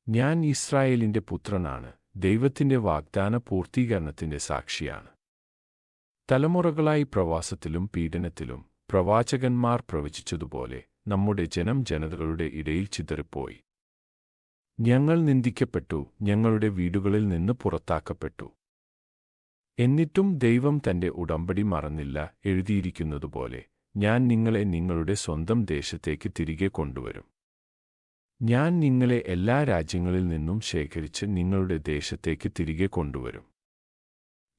ഞാൻ ഇസ്രായേലിന്റെ പുത്രനാണ്, ദൈവത്തിന്റെ വാഗ്ദാന പൂർത്തീകരണത്തിന്റെ സാക്ഷിയാണ്. തലമുറകളായി പ്രവാസത്തിലും പീഡനത്തിലും പ്രവാചകന്മാർ പ്രവചിച്ചതുപോലെ നമ്മുടെ ജനം ജനതകളുടെ ഇടയിൽ ചിതറിപ്പോയി. ഞങ്ങൾ നിന്ദിക്കപ്പെട്ടു, ഞങ്ങളുടെ വീടുകളിൽ നിന്ന് പുറത്താക്കപ്പെട്ടു. എന്നിട്ടും ദൈവം തന്റെ ഉടമ്പടി മറന്നില്ല. എഴുതിയിരിക്കുന്നതുപോലെ, ഞാൻ നിങ്ങളെ നിങ്ങളുടെ സ്വന്തം ദേശത്തേക്ക് തിരികെ കൊണ്ടുവരും. ഞാൻ നിങ്ങളെ എല്ലാ രാജ്യങ്ങളിൽ നിന്നും ശേഖരിച്ച് നിങ്ങളുടെ ദേശത്തേക്ക് തിരികെ കൊണ്ടുവരും.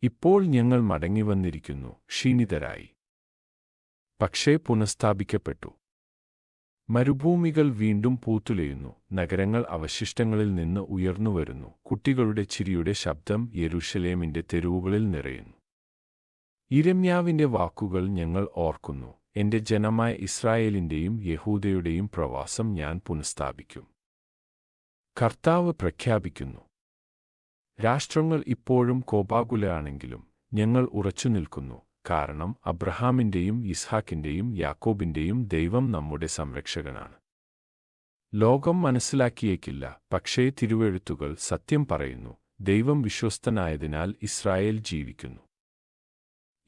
ഇപ്പോൾ ഞങ്ങൾ മടങ്ങിവന്നിരിക്കുന്നു, ക്ഷീണിതരായി, പക്ഷേ പുനഃസ്ഥാപിക്കപ്പെട്ടു. മരുഭൂമികൾ വീണ്ടും പൂത്തുലയുന്നു, നഗരങ്ങൾ അവശിഷ്ടങ്ങളിൽ നിന്ന് ഉയർന്നുവരുന്നു. കുട്ടികളുടെ ചിരിയുടെ ശബ്ദം യെരൂശലേമിന്റെ തെരുവുകളിൽ നിറയുന്നു. യിരെമ്യാവിന്റെ വാക്കുകൾ ഞങ്ങൾ ഓർക്കുന്നു. എന്റെ ജനമായ ഇസ്രായേലിന്റെയും യഹൂദയുടെയും പ്രവാസം ഞാൻ പുനഃസ്ഥാപിക്കും. കർത്താവ് പ്രഖ്യാപിക്കുന്നു. രാഷ്ട്രങ്ങൾ ഇപ്പോഴും കോപാകുലരാണെങ്കിലും ഞങ്ങൾ ഉറച്ചുനിൽക്കുന്നു, കാരണം അബ്രഹാമിന്റെയും യിസ്ഹാക്കിന്റെയും യാക്കോബിന്റെയും ദൈവം നമ്മുടെ സംരക്ഷകനാണ്. ലോകം മനസ്സിലാക്കിയേക്കില്ല, പക്ഷേ തിരുവെഴുത്തുകൾ സത്യം പറയുന്നു. ദൈവം വിശ്വസ്തനായതിനാൽ ഇസ്രായേൽ ജീവിക്കുന്നു.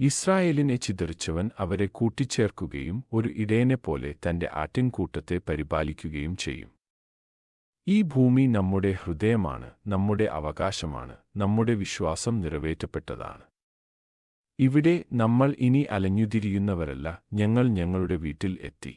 ഇസ്രായേലിനെ ചിതറിച്ചവൻ അവരെ കൂട്ടിച്ചേർക്കുകയും ഒരു ഇടയനെപ്പോലെ തന്റെ ആട്ടിൻകൂട്ടത്തെ പരിപാലിക്കുകയും ചെയ്യും. ഈ ഭൂമി നമ്മുടെ ഹൃദയമാണ്, നമ്മുടെ അവകാശമാണ്, നമ്മുടെ വിശ്വാസം നിറവേറ്റപ്പെട്ടതാണ്. ഇവിടെ നമ്മൾ ഇനി അലഞ്ഞുതിരിയുന്നവരല്ല, ഞങ്ങൾ ഞങ്ങളുടെ വീട്ടിൽ എത്തി.